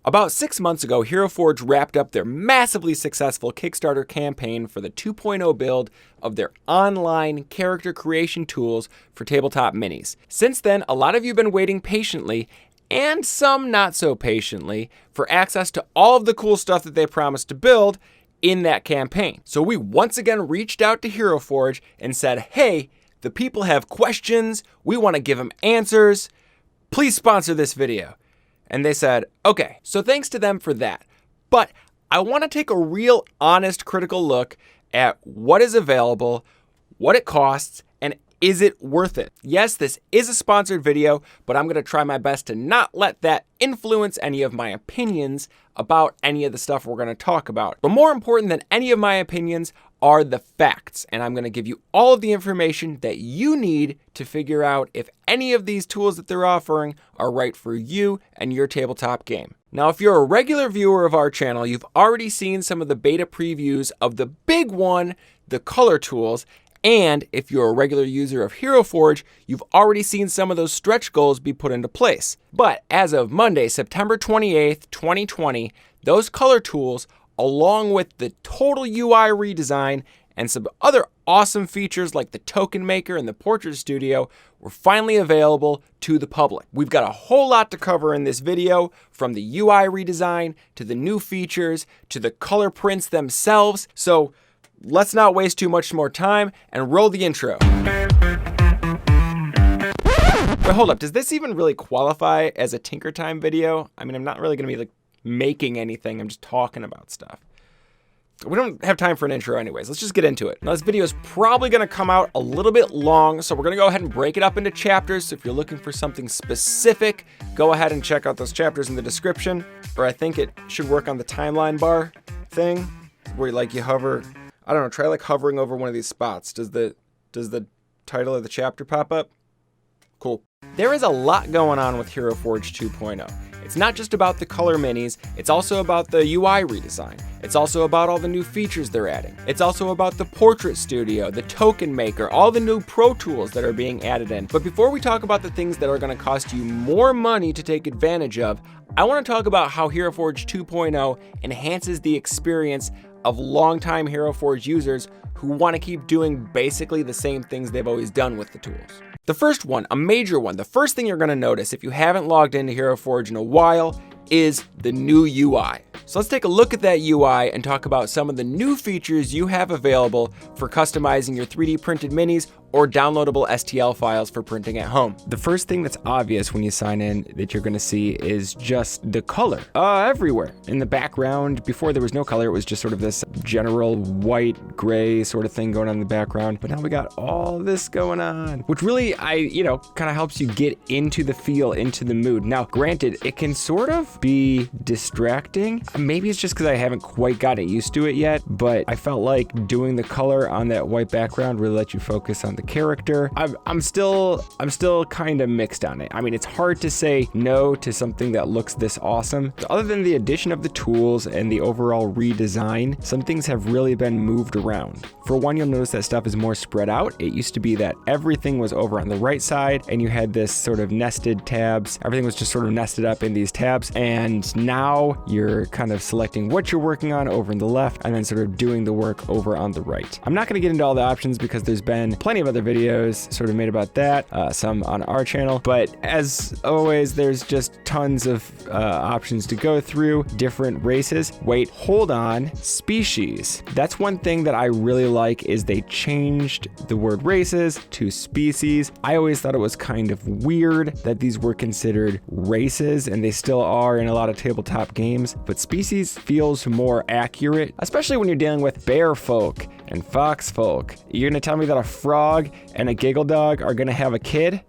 About 6 months ago, Hero Forge wrapped up their massively successful Kickstarter campaign for the 2.0 build of their online character creation tools for tabletop minis. Since then, a lot of you have been waiting patiently, and some not so patiently, for access to all of the cool stuff that they promised to build in that campaign. So we once again reached out to Hero Forge and said, hey, the people have questions, we want to give them answers, please sponsor this video. And they said, okay, so thanks to them for that. But I want to take a real honest critical look at what is available, what it costs, and is it worth it? Yes, this is a sponsored video, but I'm going to try my best to not let that influence any of my opinions about any of the stuff we're going to talk about. But more important than any of my opinions are the facts, and I'm going to give you all of the information that you need to figure out if any of these tools that they're offering are right for you and your tabletop game. Now, if you're a regular viewer of our channel, you've already seen some of the beta previews of the big one, the color tools. And if you're a regular user of Hero Forge, you've already seen some of those stretch goals be put into place. But as of Monday, September 28th, 2020, those color tools, along with the total UI redesign and some other awesome features like the token maker and the portrait studio, were finally available to the public. We've got a whole lot to cover in this video, from the UI redesign to the new features to the color prints themselves. So let's not waste too much more time and roll the intro. But hold up, does this even really qualify as a Tinker Time video? I mean, I'm not really gonna be like making anything, I'm just talking about stuff. We don't have time for an intro anyways, let's just get into it. Now this video is probably gonna come out a little bit long, so we're gonna go ahead and break it up into chapters. So if you're looking for something specific, go ahead and check out those chapters in the description, or I think it should work on the timeline bar thing, where like you hover, I don't know, try like hovering over one of these spots. Does the title of the chapter pop up? Cool. There is a lot going on with Hero Forge 2.0. It's not just about the color minis, it's also about the UI redesign. It's also about all the new features they're adding. It's also about the portrait studio, the token maker, all the new pro tools that are being added in. But before we talk about the things that are going to cost you more money to take advantage of, I want to talk about how Hero Forge 2.0 enhances the experience of longtime Hero Forge users who want to keep doing basically the same things they've always done with the tools. The first one, a major one, the first thing you're going to notice if you haven't logged into Hero Forge in a while is the new UI. So let's take a look at that UI and talk about some of the new features you have available for customizing your 3D printed minis or downloadable STL files for printing at home. The first thing that's obvious when you sign in that you're gonna see is just the color everywhere. In the background, before there was no color, it was just sort of this general white, gray sort of thing going on in the background. But now we got all this going on, which really, kind of helps you get into the feel, into the mood. Now, granted, it can sort of be distracting. Maybe it's just because I haven't quite gotten used to it yet, but I felt like doing the color on that white background really let you focus on the character. I'm still kind of mixed on it. I mean, it's hard to say no to something that looks this awesome. Other than the addition of the tools and the overall redesign, some things have really been moved around. For one, you'll notice that stuff is more spread out. It used to be that everything was over on the right side and you had this sort of nested tabs. Everything was just sort of nested up in these tabs. And now you're kind of selecting what you're working on over in the left and then sort of doing the work over on the right. I'm not going to get into all the options because there's been plenty of other videos sort of made about that, some on our channel, but as always, there's just tons of options to go through. Different races. Wait, hold on. Species. That's one thing that I really like, is they changed the word races to species. I always thought it was kind of weird that these were considered races, and they still are in a lot of tabletop games, but species feels more accurate, especially when you're dealing with bear folk and fox folk. You're gonna tell me that a frog and a giggle dog are gonna have a kid?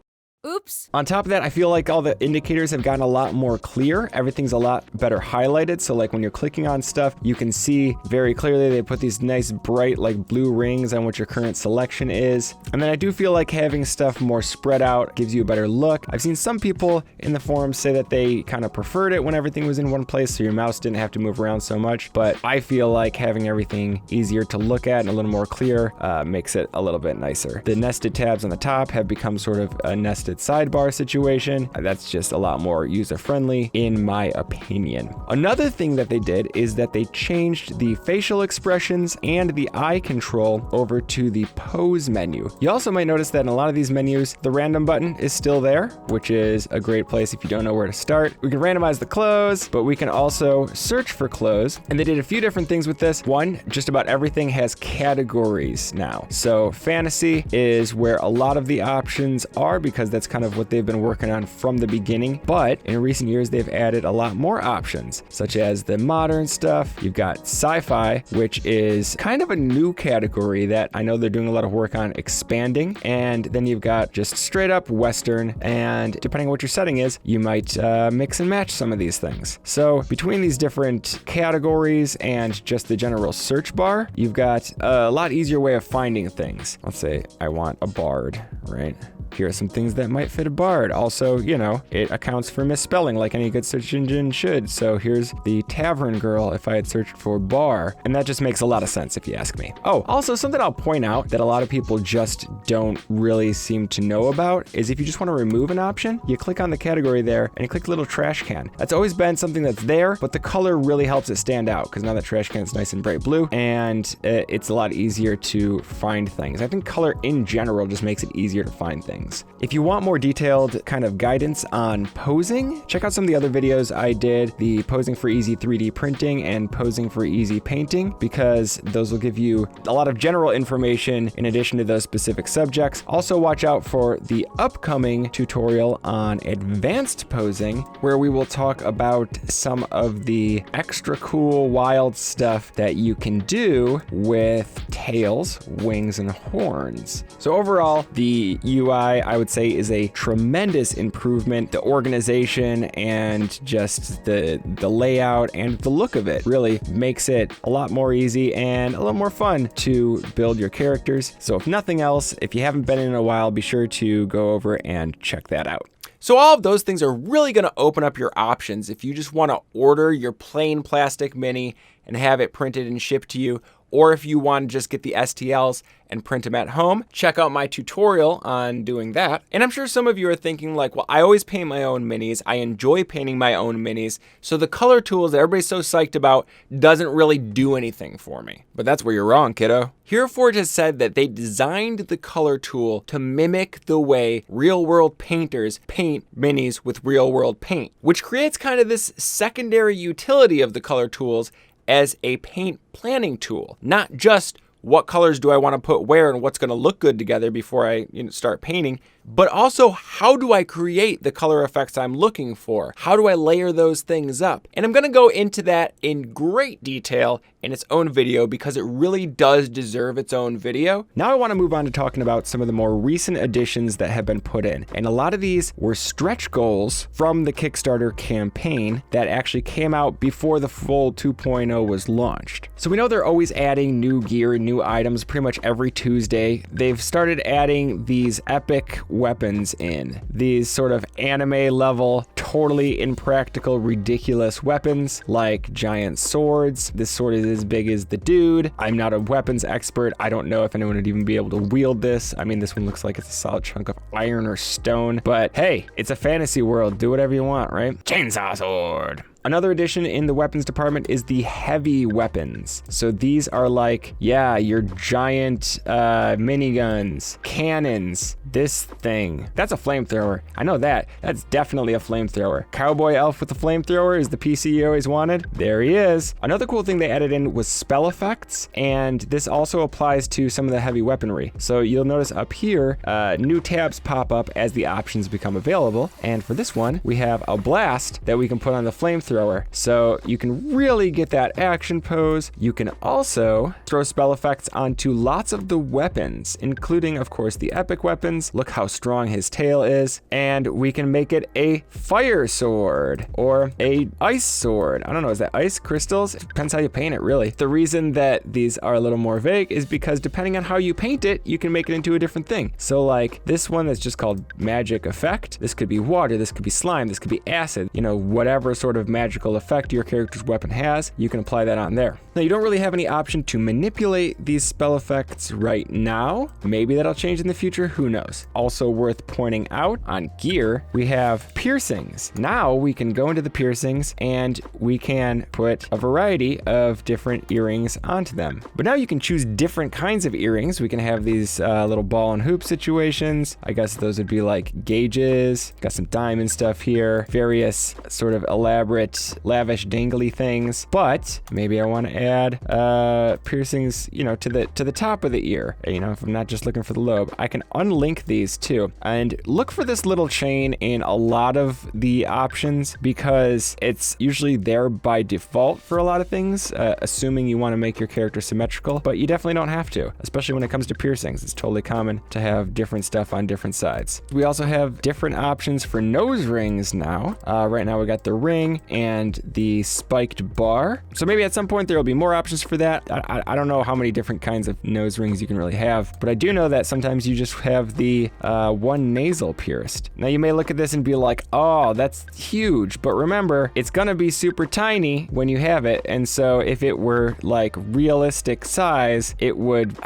Oops. On top of that, I feel like all the indicators have gotten a lot more clear. Everything's a lot better highlighted. So like when you're clicking on stuff, you can see very clearly they put these nice bright like blue rings on what your current selection is. And then I do feel like having stuff more spread out gives you a better look. I've seen some people in the forums say that they kind of preferred it when everything was in one place so your mouse didn't have to move around so much. But I feel like having everything easier to look at and a little more clear makes it a little bit nicer. The nested tabs on the top have become sort of a nested sidebar situation. That's just a lot more user-friendly, in my opinion. Another thing that they did is that they changed the facial expressions and the eye control over to the pose menu. You also might notice that in a lot of these menus, the random button is still there, which is a great place if you don't know where to start. We can randomize the clothes, but we can also search for clothes. And they did a few different things with this. One, just about everything has categories now. So fantasy is where a lot of the options are because that's kind of what they've been working on from the beginning. But in recent years, they've added a lot more options, such as the modern stuff. You've got sci-fi, which is kind of a new category that I know they're doing a lot of work on expanding. And then you've got just straight up Western. And depending on what your setting is, you might mix and match some of these things. So between these different categories and just the general search bar, you've got a lot easier way of finding things. Let's say I want a bard, right? Here are some things that might fit a bard. Also, you know, it accounts for misspelling like any good search engine should. So here's the tavern girl if I had searched for bar. And that just makes a lot of sense if you ask me. Oh, also something I'll point out that a lot of people just don't really seem to know about is if you just want to remove an option, you click on the category there and you click the little trash can. That's always been something that's there, but the color really helps it stand out because now the trash can is nice and bright blue and it's a lot easier to find things. I think color in general just makes it easier to find things. If you want more detailed kind of guidance on posing, check out some of the other videos I did, the posing for easy 3D printing and posing for easy painting, because those will give you a lot of general information in addition to those specific subjects. Also watch out for the upcoming tutorial on advanced posing, where we will talk about some of the extra cool, wild stuff that you can do with tails, wings, and horns. So overall, the UI I would say is a tremendous improvement. The organization and just the layout and the look of it really makes it a lot more easy and a lot more fun to build your characters. So if nothing else, if you haven't been in a while, be sure to go over and check that out. So all of those things are really going to open up your options if you just want to order your plain plastic mini and have it printed and shipped to you, or if you want to just get the STLs and print them at home. Check out my tutorial on doing that. And I'm sure some of you are thinking like, well, I always paint my own minis. I enjoy painting my own minis. So the color tools that everybody's so psyched about doesn't really do anything for me. But that's where you're wrong, kiddo. Hereforge has said that they designed the color tool to mimic the way real-world painters paint minis with real-world paint, which creates kind of this secondary utility of the color tools as a paint planning tool, not just what colors do I want to put where and what's going to look good together before I start painting, but also how do I create the color effects I'm looking for? How do I layer those things up? And I'm going to go into that in great detail in its own video because it really does deserve its own video. Now I want to move on to talking about some of the more recent additions that have been put in. And a lot of these were stretch goals from the Kickstarter campaign that actually came out before the full 2.0 was launched. So we know they're always adding new gear and new items pretty much every Tuesday. They've started adding these epic weapons in. These sort of anime level, totally impractical, ridiculous weapons like giant swords. This sword is as big as the dude. I'm not a weapons expert. I don't know if anyone would even be able to wield this. I mean, this one looks like it's a solid chunk of iron or stone, but hey, it's a fantasy world. Do whatever you want, right? Chainsaw sword. Another addition in the weapons department is the heavy weapons. So these are like, yeah, your giant miniguns, cannons, this thing. That's a flamethrower. I know that. That's definitely a flamethrower. Cowboy elf with a flamethrower is the PC you always wanted. There he is. Another cool thing they added in was spell effects, and this also applies to some of the heavy weaponry. So you'll notice up here, new tabs pop up as the options become available. And for this one, we have a blast that we can put on the flamethrower. So you can really get that action pose. You can also throw spell effects onto lots of the weapons, including, of course, the epic weapons. Look how strong his tail is. And we can make it a fire sword or a ice sword. I don't know, is that ice crystals? It depends how you paint it, really. The reason that these are a little more vague is because depending on how you paint it, you can make it into a different thing. So like this one that's just called magic effect. This could be water, this could be slime, this could be acid, whatever sort of magical effect your character's weapon has, you can apply that on there. Now, you don't really have any option to manipulate these spell effects right now. Maybe that'll change in the future, who knows. Also worth pointing out, on gear, we have piercings. Now we can go into the piercings and we can put a variety of different earrings onto them. But now you can choose different kinds of earrings. We can have these little ball and hoop situations. I guess those would be like gauges. Got some diamond stuff here, various sort of elaborate, lavish, dangly things. But maybe I want to add piercings, you know, to the top of the ear. You know, if I'm not just looking for the lobe, I can unlink these too. And look for this little chain in a lot of the options because it's usually there by default for a lot of things, assuming you want to make your character symmetrical, but you definitely don't have to, especially when it comes to piercings. It's totally common to have different stuff on different sides. We also have different options for nose rings now. Right now we got the ring and the spiked bar. So maybe at some point there will be more options for that. I don't know how many different kinds of nose rings you can really have, but I do know that sometimes you just have the one nasal pierced. Now you may look at this and be like, oh, that's huge, but remember, it's gonna be super tiny when you have it, and so if it were like realistic size, it would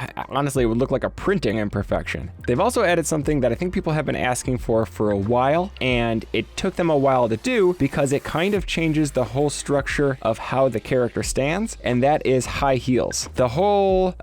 look like a printing imperfection. They've also added something that I think people have been asking for a while, and it took them a while to do because it kind of changes the whole structure of how the character stands, and that is high heels. The whole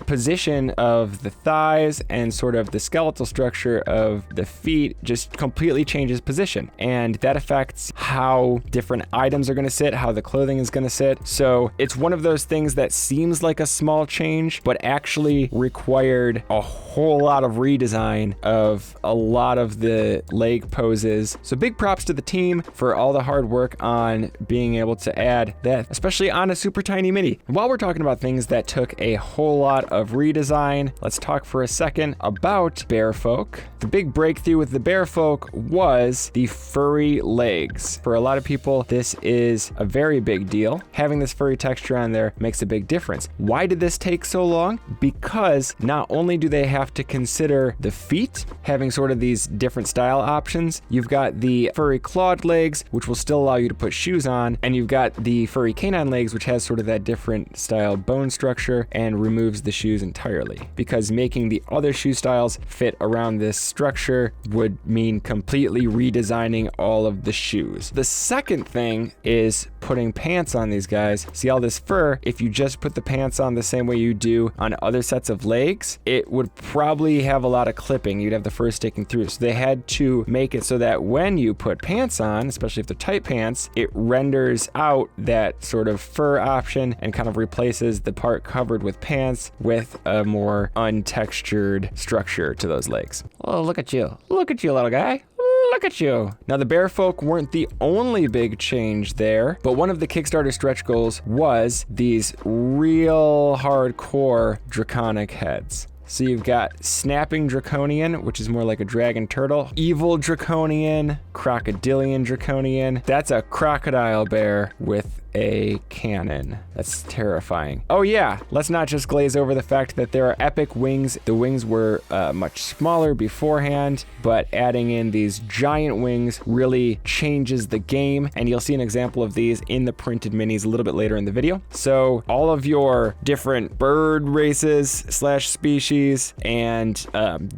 position of the thighs and sort of the skeletal structure of the feet just completely changes position, and that affects how different items are going to sit, how the clothing is going to sit. So it's one of those things that seems like a small change, but actually required a whole lot of redesign of a lot of the leg poses. So big props to the team for all the hard work on being able to add that, especially on a super tiny mini. And while we're talking about things that took a whole lot of redesign, let's talk for a second about bear folk. The big breakthrough with the bear folk was the furry legs. For a lot of people, this is a very big deal. Having this furry texture on there makes a big difference. Why did this take so long? Because not only do they have to consider the feet, having sort of these different style options, you've got the furry clawed legs, which will still allow you to put shoes on, and you've got the furry canine legs, which has sort of that different style bone structure and removes the shoes entirely. Because making the other shoe styles fit around this structure would mean completely redesigning all of the shoes. The second thing is putting pants on these guys. See all this fur, if you just put the pants on the same way you do on other sets of legs, it would probably have a lot of clipping. You'd have the fur sticking through. So they had to make it so that when you put pants on, especially if they're tight pants, it renders out that sort of fur option and kind of replaces the part covered with pants with a more untextured structure to those legs. Oh, look at you. Look at you, little guy. Look at you. Now, the bear folk weren't the only big change there, but one of the Kickstarter stretch goals was these real hardcore draconic heads. So you've got Snapping Draconian, which is more like a dragon turtle, Evil Draconian, Crocodilian Draconian. That's a crocodile bear with a cannon. That's terrifying. Oh yeah, let's not just glaze over the fact that there are epic wings. The wings were much smaller beforehand, but adding in these giant wings really changes the game, and you'll see an example of these in the printed minis a little bit later in the video. So all of your different bird races slash species and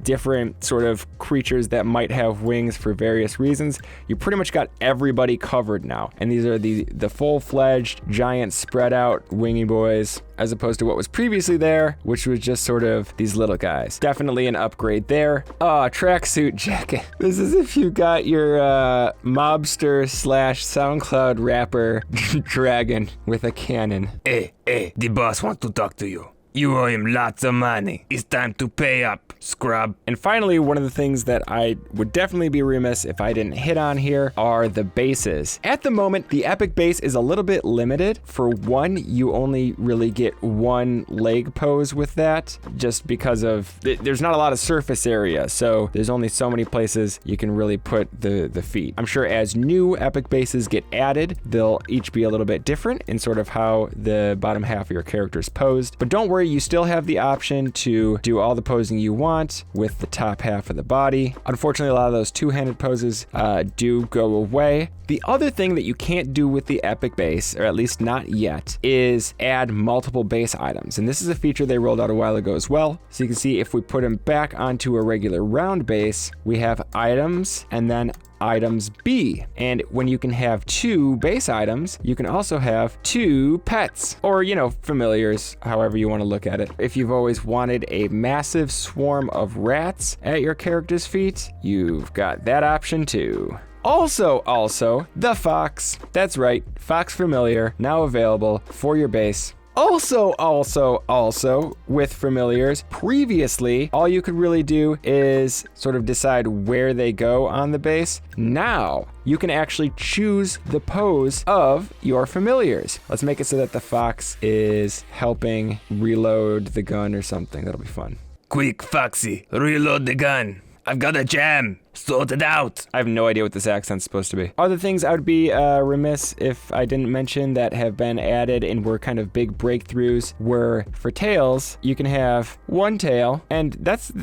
different sort of creatures that might have wings for various reasons, you pretty much got everybody covered now. And these are the full-fledged giant spread out wingy boys, as opposed to what was previously there, which was just sort of these little guys. Definitely an upgrade there. Tracksuit jacket. This is if you got your mobster slash SoundCloud rapper dragon with a cannon. Hey, the boss wants to talk to you. You owe him lots of money. It's time to pay up, scrub. And finally, one of the things that I would definitely be remiss if I didn't hit on here are the bases. At the moment, the epic base is a little bit limited. For one, you only really get one leg pose with that, just because of, there's not a lot of surface area, so there's only so many places you can really put the feet. I'm sure as new epic bases get added, they'll each be a little bit different in sort of how the bottom half of your character is posed. But don't worry, you still have the option to do all the posing you want with the top half of the body. Unfortunately, a lot of those two-handed poses do go away. The other thing that you can't do with the Epic base, or at least not yet, is add multiple base items. And this is a feature they rolled out a while ago as well. So you can see if we put them back onto a regular round base, we have items and then items B. And when you can have 2 base items, you can also have 2 pets, or, you know, familiars, however you want to look at it. If you've always wanted a massive swarm of rats at your character's feet, you've got that option too. Also, the fox. That's right, fox familiar, now available for your base. Also, with familiars, previously, all you could really do is sort of decide where they go on the base. Now, you can actually choose the pose of your familiars. Let's make it so that the fox is helping reload the gun or something. That'll be fun. Quick, Foxy, reload the gun. I've got a jam. Sort it out. I have no idea what this accent's supposed to be. Other things I would be remiss if I didn't mention that have been added and were kind of big breakthroughs were for tails, you can have 1 tail, and that's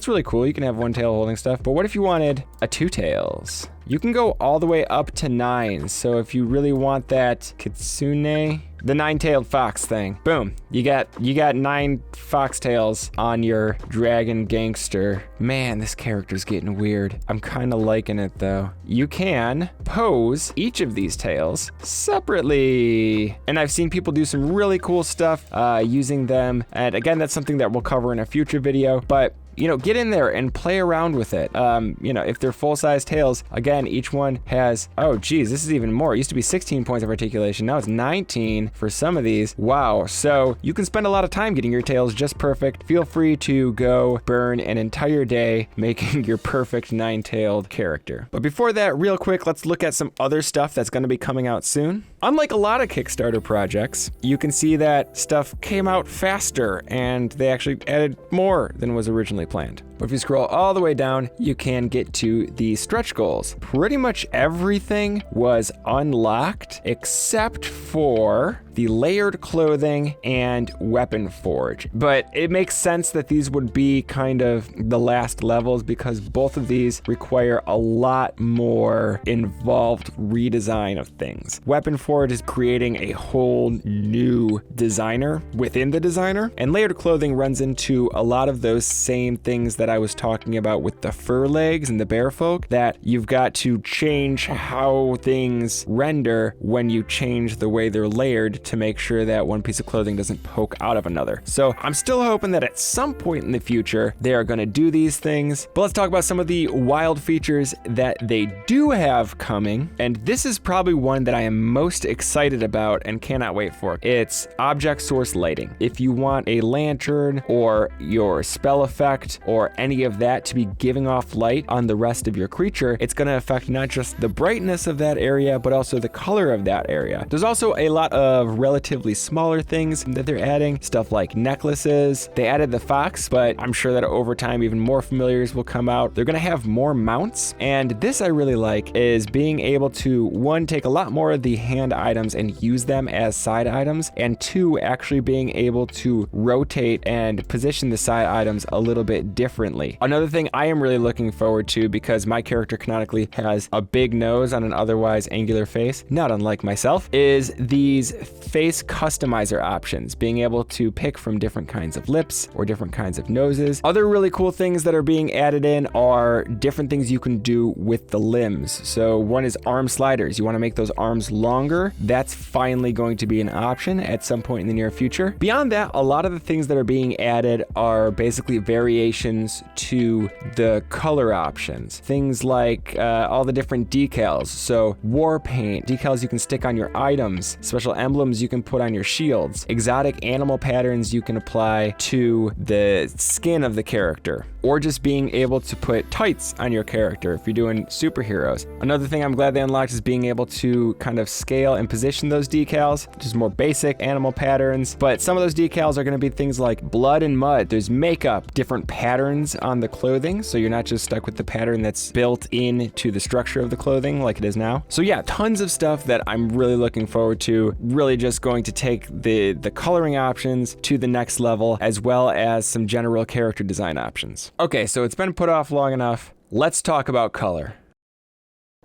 really cool. You can have 1 tail holding stuff, but what if you wanted a 2 tails? You can go all the way up to 9. So if you really want that kitsune, the 9-tailed fox thing, boom, you got 9 foxtails on your dragon gangster. Man, this character's getting weird. I'm kind of liking it though. You can pose each of these tails separately, and I've seen people do some really cool stuff using them. And again, that's something that we'll cover in a future video, but you know, get in there and play around with it. You know, if they're full-size tails, again, each one has, oh geez, this is even more. It used to be 16 points of articulation. Now it's 19 for some of these. Wow. So you can spend a lot of time getting your tails just perfect. Feel free to go burn an entire day making your perfect 9-tailed character. But before that, real quick, let's look at some other stuff that's going to be coming out soon. Unlike a lot of Kickstarter projects, you can see that stuff came out faster and they actually added more than was originally planned. But if you scroll all the way down, you can get to the stretch goals. Pretty much everything was unlocked except for the layered clothing and weapon forge. But it makes sense that these would be kind of the last levels because both of these require a lot more involved redesign of things. Weapon forge is creating a whole new designer within the designer, and layered clothing runs into a lot of those same things that I was talking about with the fur legs and the bear folk, that you've got to change how things render when you change the way they're layered to make sure that one piece of clothing doesn't poke out of another. So I'm still hoping that at some point in the future, they are going to do these things. But let's talk about some of the wild features that they do have coming. And this is probably one that I am most excited about and cannot wait for. It's object source lighting. If you want a lantern or your spell effect or any of that to be giving off light on the rest of your creature, it's going to affect not just the brightness of that area, but also the color of that area. There's also a lot of relatively smaller things that they're adding, stuff like necklaces. They added the fox, but I'm sure that over time even more familiars will come out. They're going to have more mounts, and this I really like is being able to, 1, take a lot more of the hand items and use them as side items, and 2, actually being able to rotate and position the side items a little bit differently. Another thing I am really looking forward to, because my character canonically has a big nose on an otherwise angular face, not unlike myself, is these face customizer options, being able to pick from different kinds of lips or different kinds of noses. Other really cool things that are being added in are different things you can do with the limbs. So one is arm sliders. You want to make those arms longer. That's finally going to be an option at some point in the near future. Beyond that, a lot of the things that are being added are basically variations to the color options. Things like all the different decals. So war paint, decals you can stick on your items, special emblems you can put on your shields, exotic animal patterns you can apply to the skin of the character, or just being able to put tights on your character if you're doing superheroes. Another thing I'm glad they unlocked is being able to kind of scale and position those decals, just more basic animal patterns. But some of those decals are going to be things like blood and mud. There's makeup, different patterns options on the clothing, so you're not just stuck with the pattern that's built into the structure of the clothing like it is now. So yeah, tons of stuff that I'm really looking forward to. Really just going to take the coloring options to the next level, as well as some general character design options. Okay, so it's been put off long enough. Let's talk about color.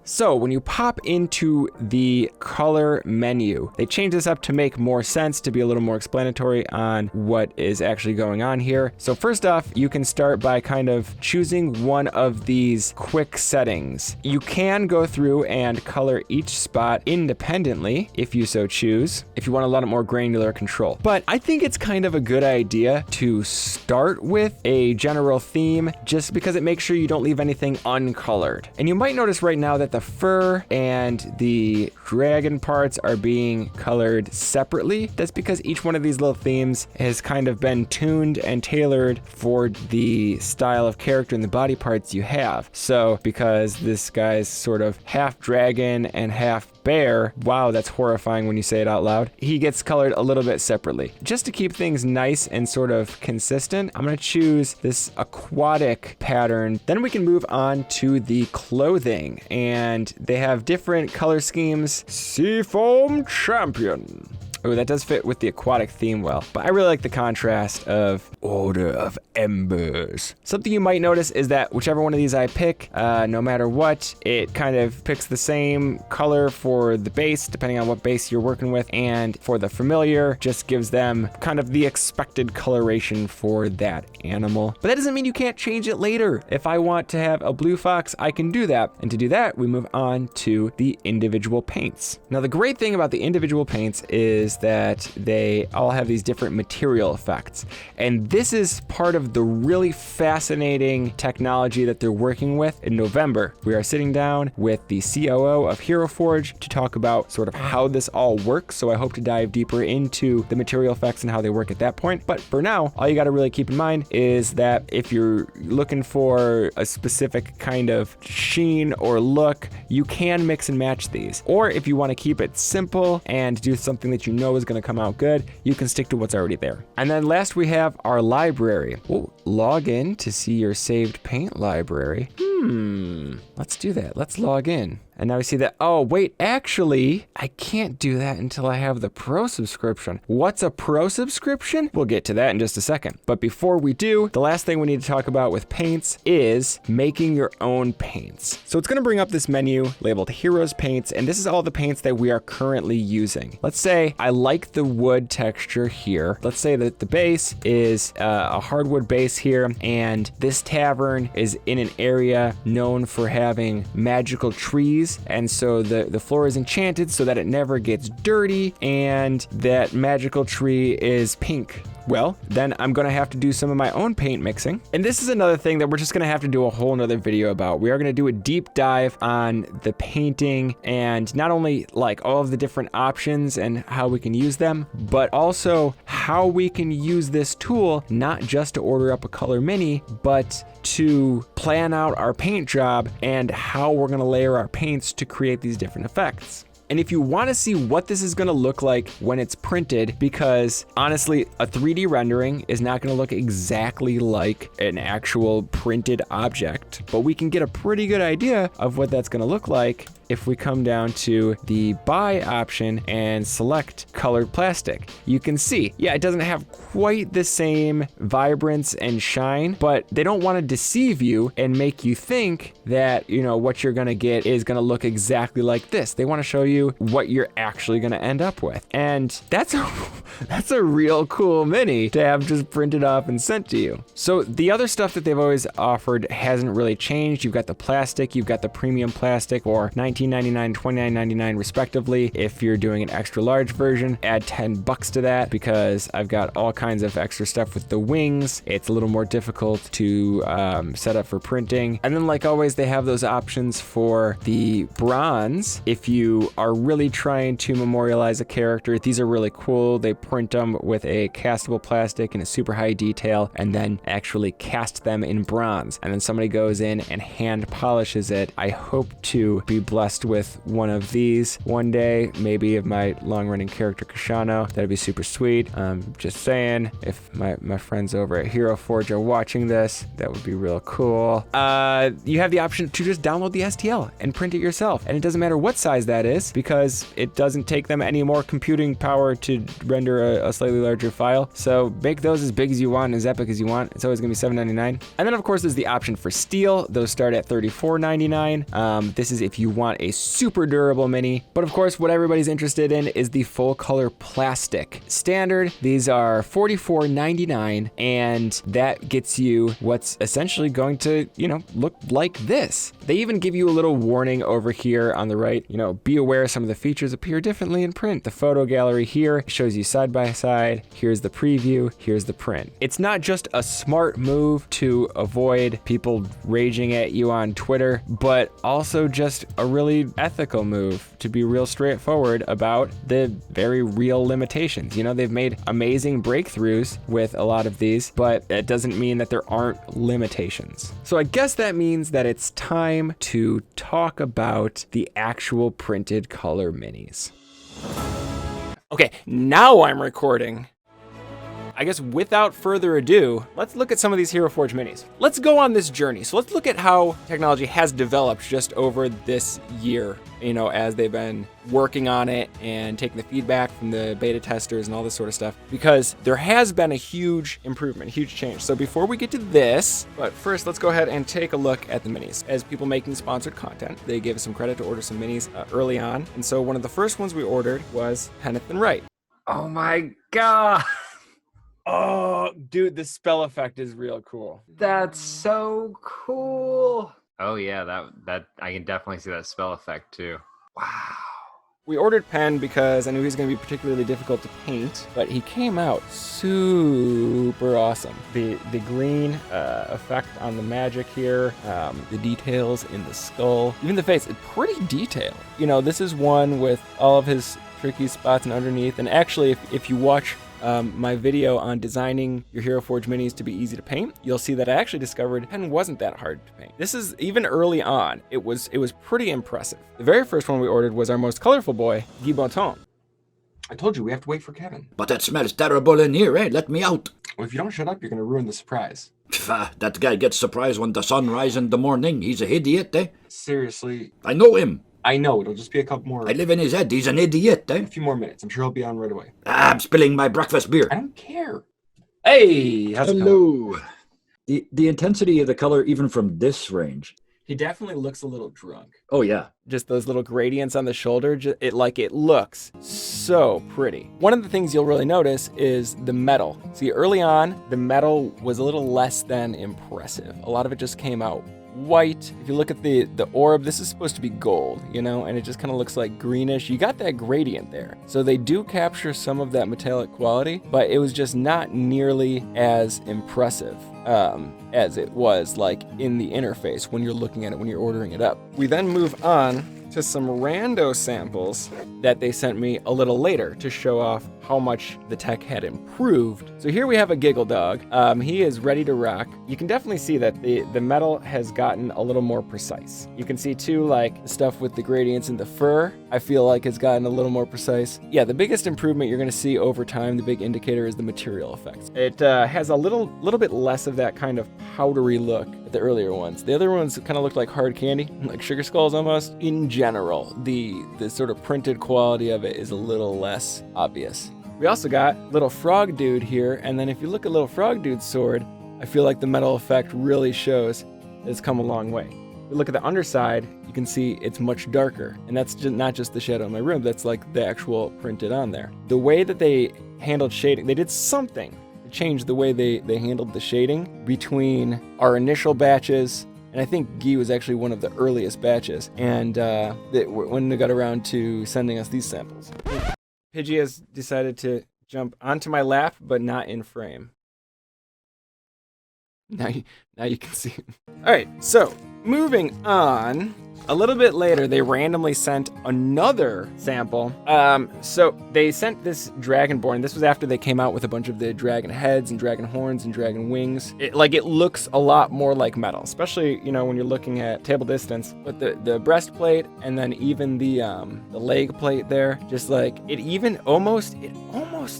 So when you pop into the color menu, they changed this up to make more sense, to be a little more explanatory on what is actually going on here. So first off, you can start by kind of choosing one of these quick settings. You can go through and color each spot independently if you so choose, if you want a lot more granular control. But I think it's kind of a good idea to start with a general theme, just because it makes sure you don't leave anything uncolored. And you might notice right now that the fur and the dragon parts are being colored separately. That's because each one of these little themes has kind of been tuned and tailored for the style of character and the body parts you have. So because this guy's sort of half dragon and half bear, wow, that's horrifying when you say it out loud, he gets colored a little bit separately. Just to keep things nice and sort of consistent, I'm gonna choose this aquatic pattern. Then we can move on to the clothing, and they have different color schemes. Seafoam Champion. Oh, that does fit with the aquatic theme well, but I really like the contrast of Order of Embers. Something you might notice is that whichever one of these I pick, no matter what, it kind of picks the same color for the base, depending on what base you're working with, and for the familiar, just gives them kind of the expected coloration for that animal. But that doesn't mean you can't change it later. If I want to have a blue fox, I can do that. And to do that, we move on to the individual paints. Now, the great thing about the individual paints is that they all have these different material effects. And this is part of the really fascinating technology that they're working with. In November, we are sitting down with the COO of Hero Forge to talk about sort of how this all works. So I hope to dive deeper into the material effects and how they work at that point. But for now, all you got to really keep in mind is that if you're looking for a specific kind of sheen or look, you can mix and match these. Or if you want to keep it simple and do something that you know is going to come out good, you can stick to what's already there. And then last we have our library. We'll log in to see your saved paint library. Let's do that. Let's log in. And now we see that, oh, wait, actually, I can't do that until I have the Pro subscription. What's a Pro subscription? We'll get to that in just a second. But before we do, the last thing we need to talk about with paints is making your own paints. So it's gonna bring up this menu labeled Heroes Paints, and this is all the paints that we are currently using. Let's say I like the wood texture here. Let's say that the base is a hardwood base here, and this tavern is in an area known for having magical trees. And so the floor is enchanted so that it never gets dirty, and that magical tree is pink. Well, then I'm gonna have to do some of my own paint mixing. And this is another thing that we're just gonna have to do a whole nother video about. We are gonna do a deep dive on the painting, and not only like all of the different options and how we can use them, but also how we can use this tool, not just to order up a color mini, but to plan out our paint job and how we're gonna layer our paints to create these different effects. And if you want to see what this is going to look like when it's printed, because honestly, a 3D rendering is not going to look exactly like an actual printed object, but we can get a pretty good idea of what that's going to look like if we come down to the buy option and select colored plastic. You can see, yeah, it doesn't have quite the same vibrance and shine, but they don't want to deceive you and make you think that, you know, what you're going to get is going to look exactly like this. They want to show you what you're actually going to end up with. And that's a real cool mini to have just printed off and sent to you. So the other stuff that they've always offered hasn't really changed. You've got the plastic, you've got the premium plastic, or $19.99, $29.99 respectively. If you're doing an extra large version, add $10 to that, because I've got all kinds of extra stuff with the wings. It's a little more difficult to set up for printing. And then like always, they have those options for the bronze. If you are really trying to memorialize a character, these are really cool. They print them with a castable plastic in a super high detail, and then actually cast them in bronze. And then somebody goes in and hand polishes it. I hope to be blessed blessed with one of these one day, maybe of my long-running character Kashano. That'd be super sweet. Just saying, if my friends over at Hero Forge are watching this, that would be real cool. You have the option to just download the STL and print it yourself. And it doesn't matter what size that is, because it doesn't take them any more computing power to render a slightly larger file. So make those as big as you want, as epic as you want. It's always gonna be $7.99. And then of course there's the option for steel. Those start at $34.99. This is if you want a super durable mini. But of course, what everybody's interested in is the full color plastic. Standard, these are $44.99, and that gets you what's essentially going to, look like this. They even give you a little warning over here on the right, be aware some of the features appear differently in print. The photo gallery here shows you side by side. Here's the preview, here's the print. It's not just a smart move to avoid people raging at you on Twitter, but also just a really ethical move to be real straightforward about the very real limitations. They've made amazing breakthroughs with a lot of these, but it doesn't mean that there aren't limitations. So I guess that means that it's time to talk about the actual printed color minis. Okay, now I'm recording. I guess without further ado, let's look at some of these Hero Forge minis. Let's go on this journey. So let's look at how technology has developed just over this year, as they've been working on it and taking the feedback from the beta testers and all this sort of stuff, because there has been a huge improvement, a huge change. So before we get to this, but first let's go ahead and take a look at the minis. As people making sponsored content, they gave us some credit to order some minis early on. And so one of the first ones we ordered was Kenneth and Wright. Oh my god. Oh, dude, the spell effect is real cool. That's so cool. Oh yeah, that I can definitely see that spell effect too. Wow. We ordered Penn because I knew he was going to be particularly difficult to paint, but he came out super awesome. The green effect on the magic here, the details in the skull, even the face, it's pretty detailed. This is one with all of his tricky spots and underneath, and actually if you watch my video on designing your Hero Forge minis to be easy to paint, you'll see that I actually discovered Pen wasn't that hard to paint. This is even early on, it was pretty impressive. The very first one we ordered was our most colorful boy, Guy Bonton. I told you we have to wait for Kevin. But it smells terrible in here, eh? Let me out. Well, if you don't shut up, you're gonna ruin the surprise. That guy gets surprised when the sun rises in the morning. He's a idiot, eh? Seriously. I know him. I know, it'll just be a couple more. I live in his head. He's an idiot, eh? A few more minutes. I'm sure he'll be on right away. I'm spilling my breakfast beer. I don't care. Hey, how's it going? Hello. The intensity of the color, even from this range. He definitely looks a little drunk. Oh yeah. Just those little gradients on the shoulder, it looks so pretty. One of the things you'll really notice is the metal. See, early on, the metal was a little less than impressive. A lot of it just came out white. If you look at the orb, this is supposed to be gold, and it just kind of looks like greenish. You got that gradient there. So they do capture some of that metallic quality, but it was just not nearly as impressive as it was like in the interface when you're looking at it, when you're ordering it up. We then move on to some rando samples that they sent me a little later to show off how much the tech had improved. So here we have a Giggle Dog. He is ready to rock. You can definitely see that the metal has gotten a little more precise. You can see too, like the stuff with the gradients in the fur, I feel like has gotten a little more precise. Yeah, the biggest improvement you're gonna see over time, the big indicator, is the material effects. It has a little bit less of that kind of powdery look at the earlier ones. The other ones kind of looked like hard candy, like sugar skulls almost. In general, the sort of printed quality of it is a little less obvious. We also got Little Frog Dude here, and then if you look at Little Frog Dude's sword, I feel like the metal effect really shows that it's come a long way. If you look at the underside, you can see it's much darker, and that's not just the shadow in my room, that's like the actual printed on there. The way that they handled shading, they did something to change the way they handled the shading between our initial batches, and I think Guy was actually one of the earliest batches, and when they got around to sending us these samples. Pidgey has decided to jump onto my lap, but not in frame. Now you can see him. All right, so moving on A little bit later, they randomly sent another sample. So they sent this Dragonborn. This was after they came out with a bunch of the dragon heads and dragon horns and dragon wings. It looks a lot more like metal, especially, when you're looking at table distance. But the breastplate and then even the leg plate there, just like it almost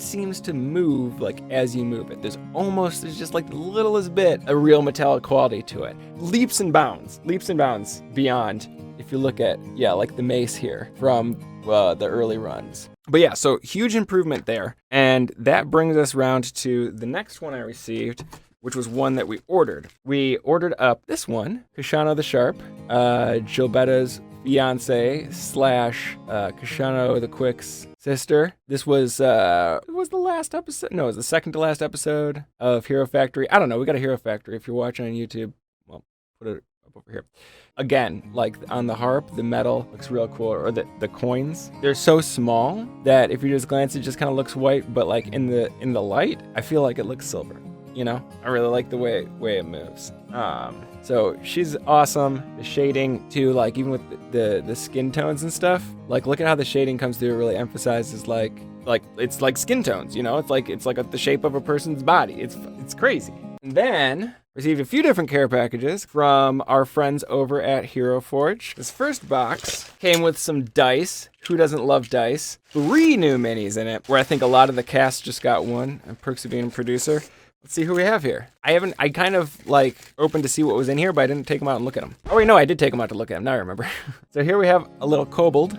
seems to move like as you move it. There's just like the littlest bit a real metallic quality to it. Leaps and bounds beyond. If you look at, like the mace here from the early runs. But yeah, so huge improvement there. And that brings us around to the next one I received, which was one that we ordered. We ordered up this one, Kashano the Sharp, Gilbetta's fiance / Kashano the Quick's sister. This was the last episode. No, it was the second to last episode of Hero Factory. I don't know. We got a Hero Factory. If you're watching on YouTube, well, put it up over here. Again, like on the harp, the metal looks real cool, or the coins. They're so small that if you just glance, it just kind of looks white, but like in the light, I feel like it looks silver. I really like the way it moves. So she's awesome. The shading too, like even with the skin tones and stuff. Like look at how the shading comes through. It really emphasizes like it's like skin tones. It's like the shape of a person's body. It's crazy. And then received a few different care packages from our friends over at Hero Forge. This first box came with some dice. Who doesn't love dice? 3 new minis in it, where I think a lot of the cast just got one. And perks of being a producer. Let's see who we have here. I kind of opened to see what was in here, but I didn't take them out and look at them. Oh wait, no, I did take them out to look at them. Now I remember. So here we have a little kobold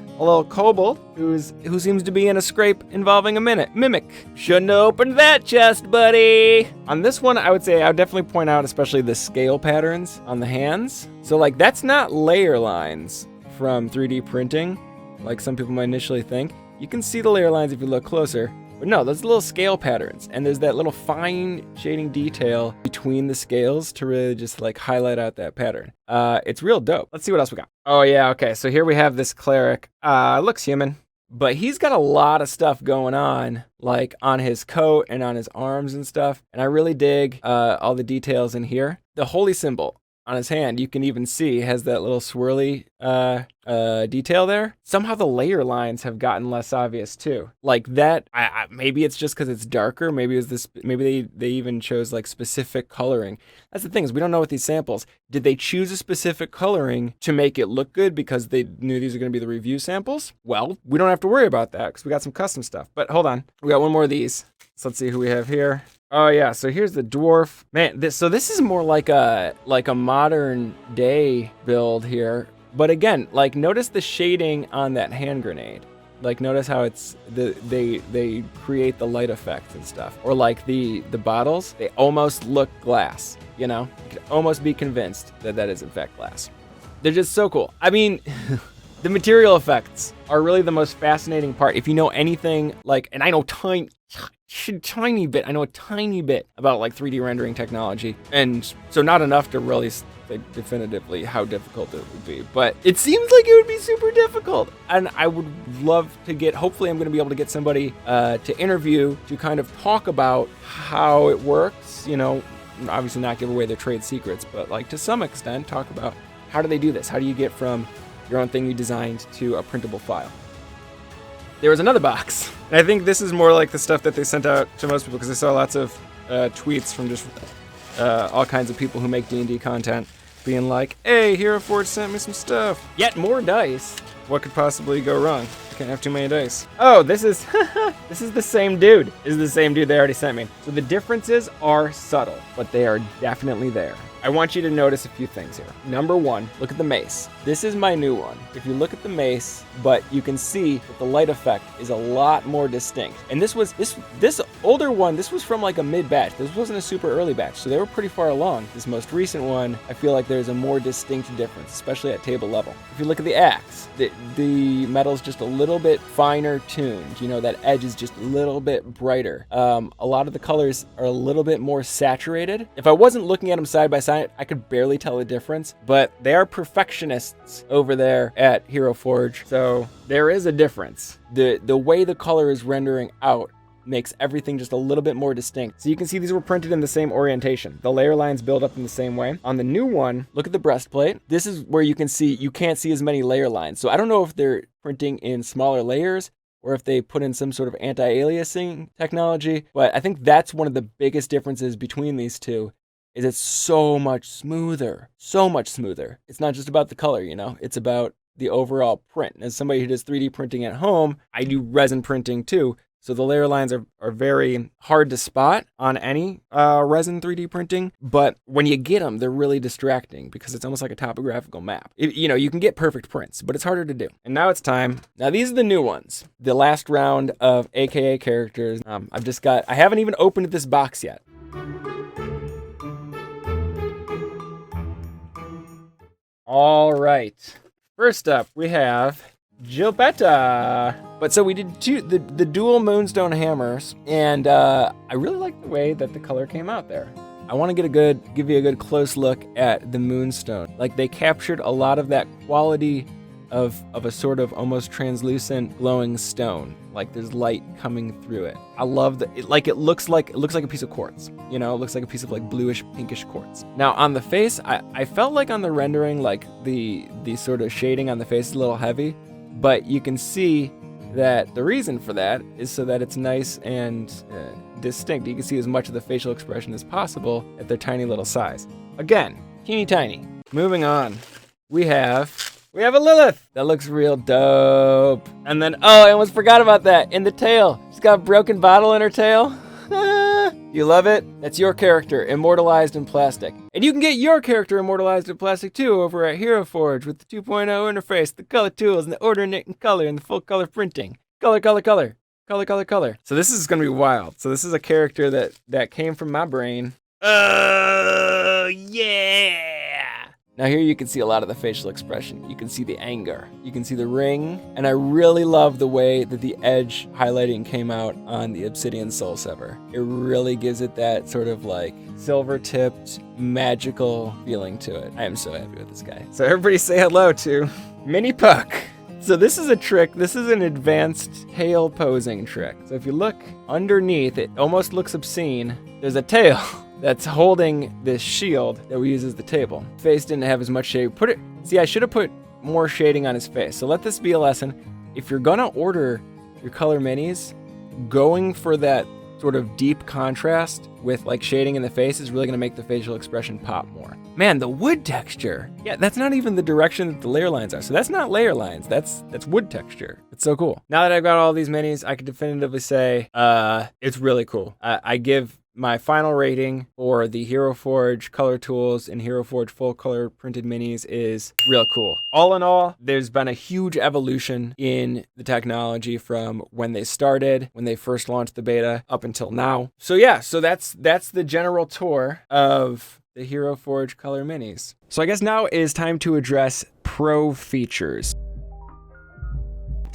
who seems to be in a scrape involving a mimic. Shouldn't have opened that chest, buddy. On this one, I would definitely point out especially the scale patterns on the hands. So that's not layer lines from 3D printing, like some people might initially think. You can see the layer lines if you look closer. But no, those little scale patterns, and there's that little fine shading detail between the scales to really just highlight out that pattern. It's real dope. Let's see what else we got. Oh yeah, okay, so here we have this cleric. Looks human, but he's got a lot of stuff going on, on his coat and on his arms and stuff, and I really dig all the details in here. The holy symbol on his hand, you can even see, has that little swirly detail there. Somehow the layer lines have gotten less obvious too. Maybe it's just because it's darker. Maybe they even chose specific coloring. That's the thing, is we don't know with these samples. Did they choose a specific coloring to make it look good because they knew these are going to be the review samples? Well, we don't have to worry about that because we got some custom stuff. But hold on, we got one more of these. So let's see who we have here. Oh yeah, so here's the dwarf. Man, this is more like a modern day build here. But again, notice the shading on that hand grenade. Notice how it's they create the light effects and stuff. Or the bottles, they almost look glass, You could almost be convinced that is in fact glass. They're just so cool. I mean, the material effects are really the most fascinating part. If you know anything and I know a tiny bit about 3D rendering technology, and so not enough to really say definitively how difficult it would be, but it seems like it would be super difficult, and I would love to hopefully I'm going to be able to get somebody to interview to kind of talk about how it works, obviously not give away their trade secrets, but to some extent talk about how do they do this, how do you get from your own thing you designed to a printable file. There was another box, and I think this is more like the stuff that they sent out to most people, because I saw lots of tweets from just all kinds of people who make D&D content being like, hey, Hero Forge sent me some stuff. Yet more dice. What could possibly go wrong? I can't have too many dice. Oh, this is the same dude. This is the same dude they already sent me. So the differences are subtle, but they are definitely there. I want you to notice a few things here. Number one, look at the mace. This is my new one. If you look at the mace, but you can see that the light effect is a lot more distinct. And this older one, this was from a mid batch. This wasn't a super early batch, so they were pretty far along. This most recent one, I feel like there's a more distinct difference, especially at table level. If you look at the axe, the metal's just a little bit finer tuned. That edge is just a little bit brighter. A lot of the colors are a little bit more saturated. If I wasn't looking at them side by side, I could barely tell the difference, but they are perfectionists over there at Hero Forge, so there is a difference. The way the color is rendering out makes everything just a little bit more distinct. So you can see these were printed in the same orientation. The layer lines build up in the same way. On the new one, look at the breastplate. This is where you can't see as many layer lines. So I don't know if they're printing in smaller layers or if they put in some sort of anti-aliasing technology, but I think that's one of the biggest differences between these two, is it's so much smoother. So much smoother. It's not just about the color, it's about the overall print. As somebody who does 3D printing at home, I do resin printing too. So the layer lines are very hard to spot on any resin 3D printing, but when you get them, they're really distracting because it's almost like a topographical map. You can get perfect prints, but it's harder to do. And now it's time. Now these are the new ones. The last round of AKA characters. I haven't even opened this box yet. All right. First up, we have Gilbetta. But so we did the dual Moonstone hammers, and I really like the way that the color came out there. I want to give you a good close look at the Moonstone. Like, they captured a lot of that quality of a sort of almost translucent glowing stone. Like there's light coming through it. I love that. It looks like a piece of quartz. It looks like a piece of like bluish pinkish quartz. Now on the face, I felt like on the rendering, like the sort of shading on the face is a little heavy, but you can see that the reason for that is so that it's nice and distinct. You can see as much of the facial expression as possible at their tiny little size. Again, teeny tiny. Moving on, we have a Lilith. That looks real dope. And then, I almost forgot about that. In the tail, she's got a broken bottle in her tail. You love it? That's your character, immortalized in plastic. And you can get your character immortalized in plastic too over at Hero Forge with the 2.0 interface, the color tools, and the ordinate in color, and the full color printing. Color. So this is gonna be wild. So this is a character that came from my brain. Oh, yeah! Now here you can see a lot of the facial expression. You can see the anger. You can see the ring. And I really love the way that the edge highlighting came out on the Obsidian Soul Sever. It really gives it that sort of like silver-tipped, magical feeling to it. I am so happy with this guy. So everybody say hello to Mini Puck. So this is a trick. This is an advanced tail posing trick. So if you look underneath, it almost looks obscene. There's a tail that's holding this shield that we use as the table. Face didn't have as much shade. I should have put more shading on his face. So let this be a lesson. If you're gonna order your color minis, going for that sort of deep contrast with like shading in the face is really gonna make the facial expression pop more. Man, the wood texture. Yeah, that's not even the direction that the layer lines are. So that's not layer lines, that's wood texture. It's so cool. Now that I've got all these minis, I can definitively say, it's really cool. I give my final rating for the Hero Forge color tools and Hero Forge full color printed minis is real cool. All in all, there's been a huge evolution in the technology from when they started, when they first launched the beta, up until now. So yeah, that's the general tour of the Hero Forge color minis. So I guess now is time to address pro features.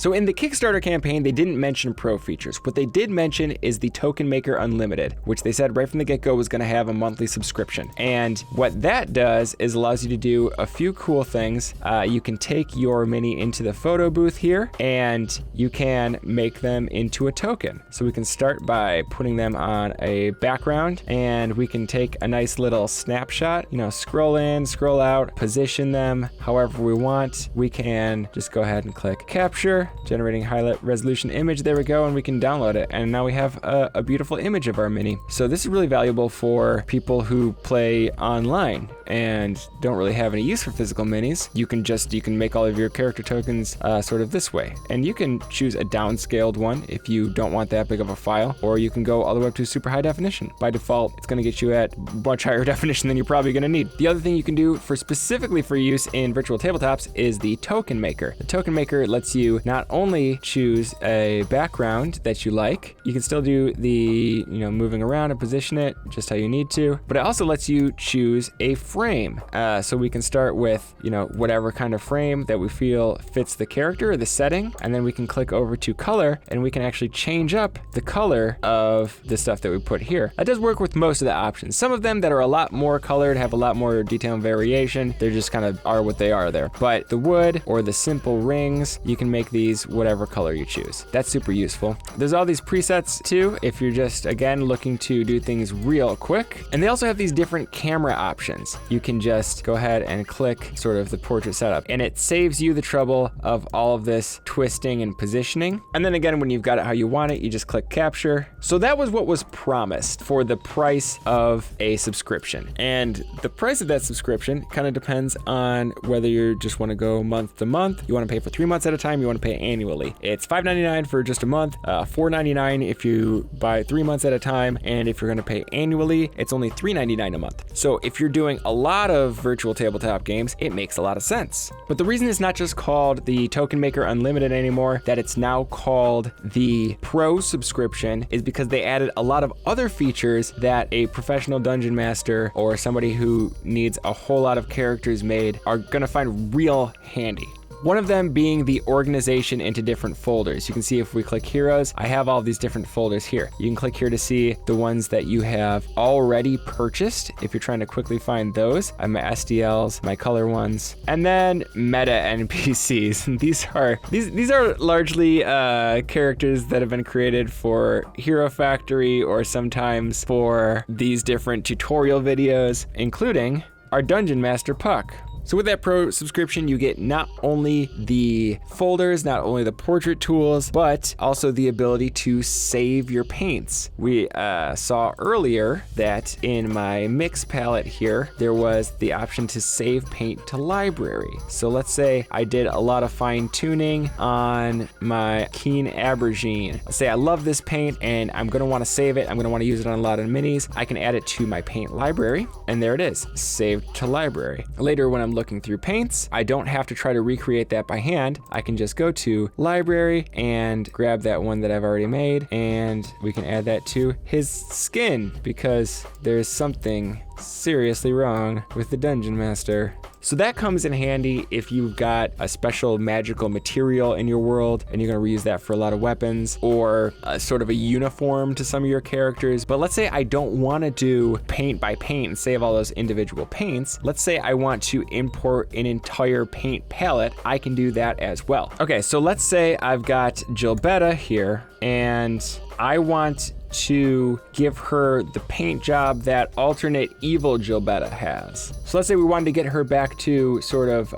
So in the Kickstarter campaign, they didn't mention pro features. What they did mention is the Token Maker Unlimited, which they said right from the get-go was gonna have a monthly subscription. And what that does is allows you to do a few cool things. You can take your mini into the photo booth here, and you can make them into a token. So we can start by putting them on a background, and we can take a nice little snapshot, scroll in, scroll out, position them however we want. We can just go ahead and click capture, generating highlight resolution image. There we go, and we can download it. And now we have a beautiful image of our mini. So this is really valuable for people who play online and don't really have any use for physical minis. You can make all of your character tokens sort of this way. And you can choose a downscaled one if you don't want that big of a file, or you can go all the way up to super high definition. By default, it's gonna get you at much higher definition than you're probably gonna need. The other thing you can do specifically for use in virtual tabletops is the Token Maker. The Token Maker lets you not only choose a background that you like, you can still do the, moving around and position it just how you need to, but it also lets you choose a frame. So we can start with, whatever kind of frame that we feel fits the character or the setting, and then we can click over to color, and we can actually change up the color of the stuff that we put here. That does work with most of the options. Some of them that are a lot more colored have a lot more detail and variation. They're just kind of are what they are there. But the wood or the simple rings, you can make these these whatever color you choose. That's super useful. There's all these presets too, if you're just, again, looking to do things real quick. And they also have these different camera options. You can just go ahead and click sort of the portrait setup, and it saves you the trouble of all of this twisting and positioning. And then again, when you've got it how you want it, you just click capture. So that was what was promised for the price of a subscription. And the price of that subscription kind of depends on whether you just want to go month to month, you want to pay for 3 months at a time, you want to pay annually. It's $5.99 for just a month, $4.99 if you buy 3 months at a time, and if you're going to pay annually, it's only $3.99 a month. So if you're doing a lot of virtual tabletop games, it makes a lot of sense. But the reason it's not just called the Token Maker Unlimited anymore, that it's now called the Pro subscription, is because they added a lot of other features that a professional dungeon master or somebody who needs a whole lot of characters made are going to find real handy. One of them being the organization into different folders. You can see if we click heroes, I have all these different folders here. You can click here to see the ones that you have already purchased if you're trying to quickly find those. I have my SDLs, my color ones, and then meta NPCs. These are largely characters that have been created for Hero Factory or sometimes for these different tutorial videos, including our Dungeon Master Puck. So with that Pro subscription, you get not only the folders, not only the portrait tools, but also the ability to save your paints. We saw earlier that in my mix palette here, there was the option to save paint to library. So let's say I did a lot of fine tuning on my Keen Aubergine. Let's say I love this paint and I'm gonna wanna save it. I'm gonna wanna use it on a lot of minis. I can add it to my paint library, and there it is, saved to library. Later when I'm looking through paints, I don't have to try to recreate that by hand. I can just go to library and grab that one that I've already made, and we can add that to his skin because there's something seriously wrong with the Dungeon Master. So that comes in handy if you've got a special magical material in your world and you're gonna reuse that for a lot of weapons, or sort of a uniform to some of your characters. But let's say I don't wanna do paint by paint and save all those individual paints. Let's say I want to import an entire paint palette. I can do that as well. Okay, so let's say I've got Gilbetta here and I want to give her the paint job that alternate evil Gilbetta has. So let's say we wanted to get her back to sort of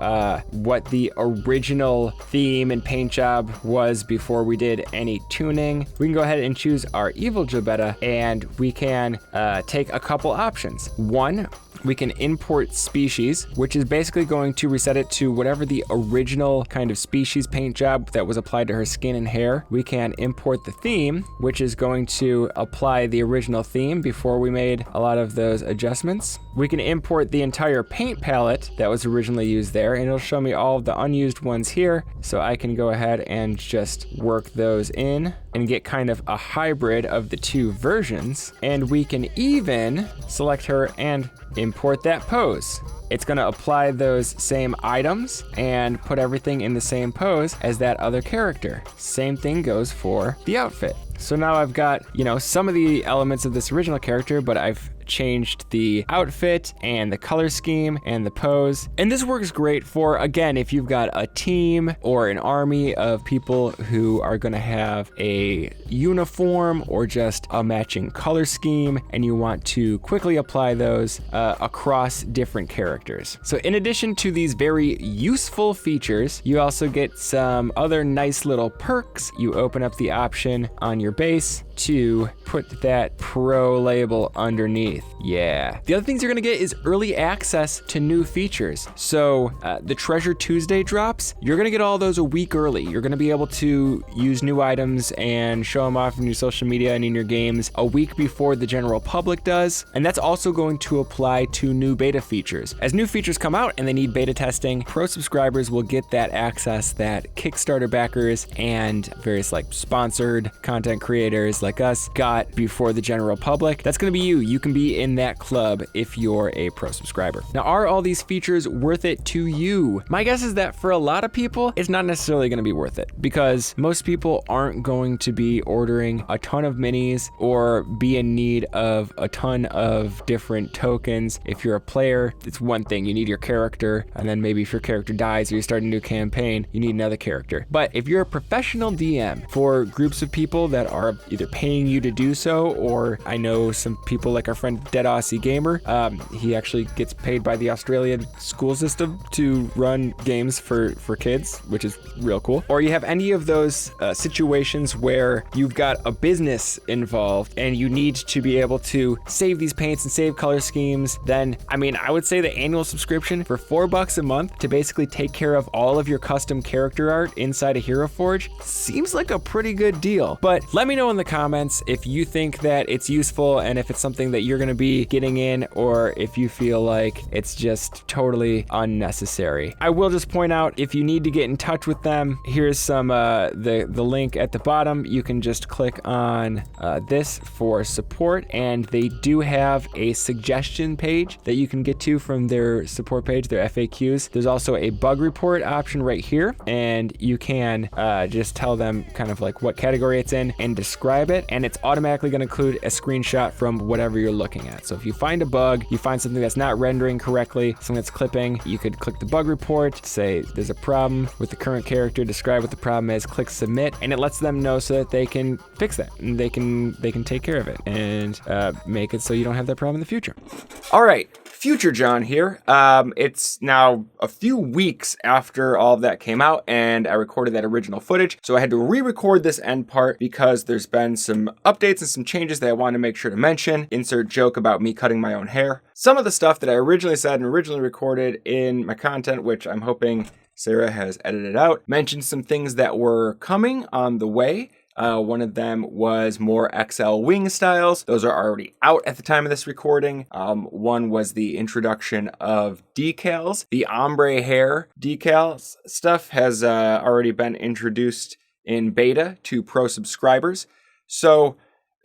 what the original theme and paint job was before we did any tuning. We can go ahead and choose our evil Gilbetta, and we can take a couple options. One, we can import species, which is basically going to reset it to whatever the original kind of species paint job that was applied to her skin and hair. We can import the theme, which is going to apply the original theme before we made a lot of those adjustments. We can import the entire paint palette that was originally used there, and it'll show me all of the unused ones here. So I can go ahead and just work those in and get kind of a hybrid of the two versions. And we can even select her and import that pose. It's gonna apply those same items and put everything in the same pose as that other character. Same thing goes for the outfit. So now I've got, some of the elements of this original character, but I've changed the outfit and the color scheme and the pose. And this works great for, again, if you've got a team or an army of people who are gonna have a uniform or just a matching color scheme, and you want to quickly apply those across different characters. So in addition to these very useful features, you also get some other nice little perks. You open up the option on your base to put that Pro label underneath. Yeah. The other things you're gonna get is early access to new features. So the Treasure Tuesday drops, you're gonna get all those a week early. You're gonna be able to use new items and show them off in your social media and in your games a week before the general public does. And that's also going to apply to new beta features. As new features come out and they need beta testing, Pro subscribers will get that access that Kickstarter backers and various sponsored content creators like us got before the general public. That's going to be you. You can be in that club if you're a pro subscriber. Now, are all these features worth it to you? My guess is that for a lot of people, it's not necessarily going to be worth it because most people aren't going to be ordering a ton of minis or be in need of a ton of different tokens. If you're a player, it's one thing. You need your character, and then maybe if your character dies or you start a new campaign, you need another character. But if you're a professional DM for groups of people that are either paying you to do so, or I know some people like our friend Dead Aussie Gamer, he actually gets paid by the Australian school system to run games for kids, which is real cool. Or you have any of those situations where you've got a business involved and you need to be able to save these paints and save color schemes, then I mean, I would say the annual subscription for $4 a month to basically take care of all of your custom character art inside of Hero Forge seems like a pretty good deal. But let me know in the comments if you think that it's useful and if it's something that you're going to be getting in, or if you feel like it's just totally unnecessary. I will just point out, if you need to get in touch with them, here's some the link at the bottom. You can just click on this for support, and they do have a suggestion page that you can get to from their support page, their FAQs. There's also a bug report option right here, and you can just tell them kind of like what category it's in and describe it, and it's automatically going to include a screenshot from whatever you're looking at. So if you find a bug, you find something that's not rendering correctly, something that's clipping, you could click the bug report, say there's a problem with the current character, describe what the problem is, click submit, and it lets them know so that they can fix that and they can take care of it and make it so you don't have that problem in the future. All right, Future John here. It's now a few weeks after all of that came out and I recorded that original footage, so I had to re-record this end part because there's been some updates and some changes that I wanted to make sure to mention. Insert joke about me cutting my own hair. Some of the stuff that I originally said and originally recorded in my content, which I'm hoping Sarah has edited out, mentioned some things that were coming on the way. One of them was more XL wing styles. Those are already out at the time of this recording. One was the introduction of decals. The ombre hair decals stuff has already been introduced in beta to pro subscribers. So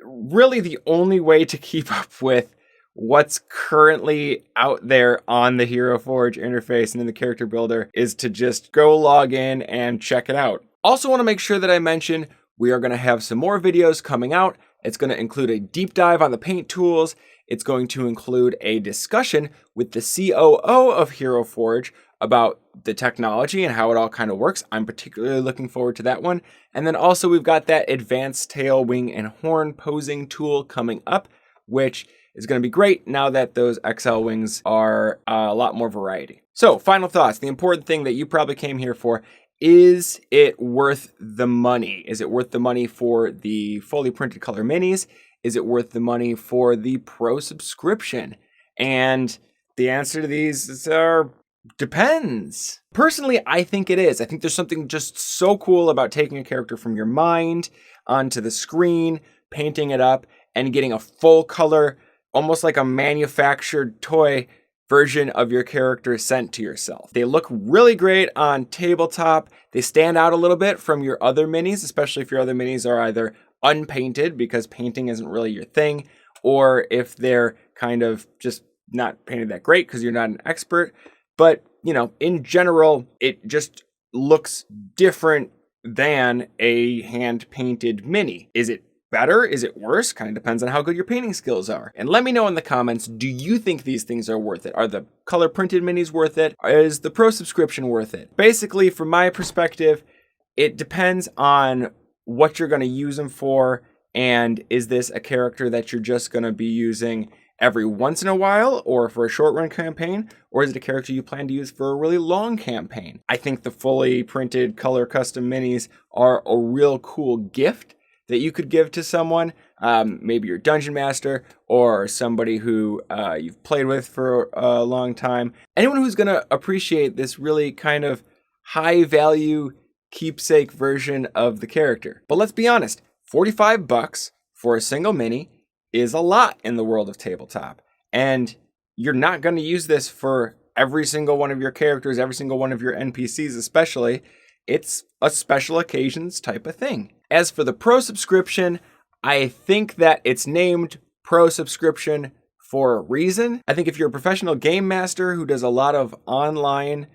really the only way to keep up with what's currently out there on the Hero Forge interface and in the character builder is to just go log in and check it out. Also want to make sure that I mention we are going to have some more videos coming out. It's going to include a deep dive on the paint tools. It's going to include a discussion with the COO of Hero Forge about the technology and how it all kind of works. I'm particularly looking forward to that one. And then also we've got that advanced tail, wing, and horn posing tool coming up, which is going to be great now that those XL wings are a lot more variety. So final thoughts. The important thing that you probably came here for: is it worth the money? Is it worth the money for the fully printed color minis? Is it worth the money for the pro subscription? And the answer to these are depends. Personally, I think it is. I think there's something just so cool about taking a character from your mind onto the screen, painting it up, and getting a full color, almost like a manufactured toy version of your character sent to yourself. They look really great on tabletop. They stand out a little bit from your other minis, especially if your other minis are either unpainted because painting isn't really your thing, or if they're kind of just not painted that great because you're not an expert. But, you know, in general, it just looks different than a hand-painted mini. Is it better? Is it worse? Kind of depends on how good your painting skills are. And let me know in the comments, do you think these things are worth it? Are the color printed minis worth it? Is the pro subscription worth it? Basically, from my perspective, it depends on what you're going to use them for, and is this a character that you're just going to be using every once in a while or for a short run campaign, or is it a character you plan to use for a really long campaign? I think the fully printed color custom minis are a real cool gift that you could give to someone, maybe your dungeon master or somebody who you've played with for a long time. Anyone who's going to appreciate this really kind of high value keepsake version of the character. But let's be honest, $45 for a single mini is a lot in the world of tabletop. And you're not going to use this for every single one of your characters, every single one of your NPCs especially. It's a special occasions type of thing. As for the pro subscription, I think that it's named Pro Subscription for a reason. I think if you're a professional game master who does a lot of online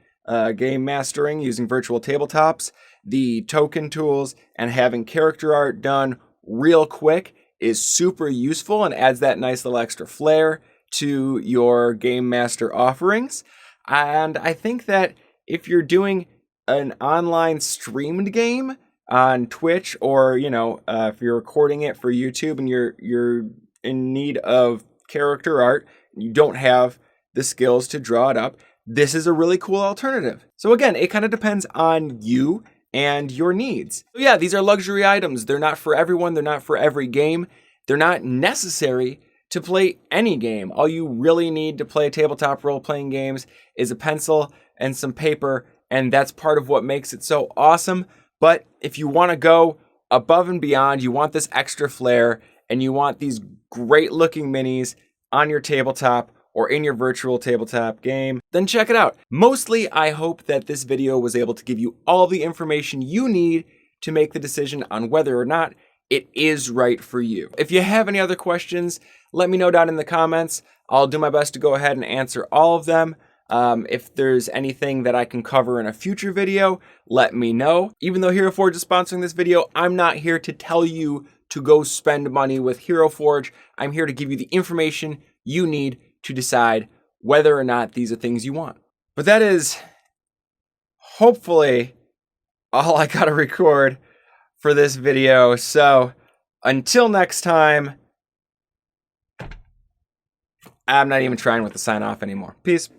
game mastering using virtual tabletops, the token tools and having character art done real quick is super useful and adds that nice little extra flair to your game master offerings. And I think that if you're doing an online streamed game on Twitch, or if you're recording it for YouTube and you're in need of character art, you don't have the skills to draw it up, this is a really cool alternative. So again, it kind of depends on you and your needs. So yeah, these are luxury items. They're not for everyone. They're not for every game. They're not necessary to play any game. All you really need to play tabletop role-playing games is a pencil and some paper, and that's part of what makes it so awesome. But if you want to go above and beyond, you want this extra flair, and you want these great-looking minis on your tabletop or in your virtual tabletop game, then check it out. Mostly, I hope that this video was able to give you all the information you need to make the decision on whether or not it is right for you. If you have any other questions, let me know down in the comments. I'll do my best to go ahead and answer all of them. If there's anything that I can cover in a future video, let me know. Even though Hero Forge is sponsoring this video, I'm not here to tell you to go spend money with Hero Forge. I'm here to give you the information you need to decide whether or not these are things you want. But that is hopefully all I gotta record for this video. So until next time, I'm not even trying with the sign off anymore. Peace.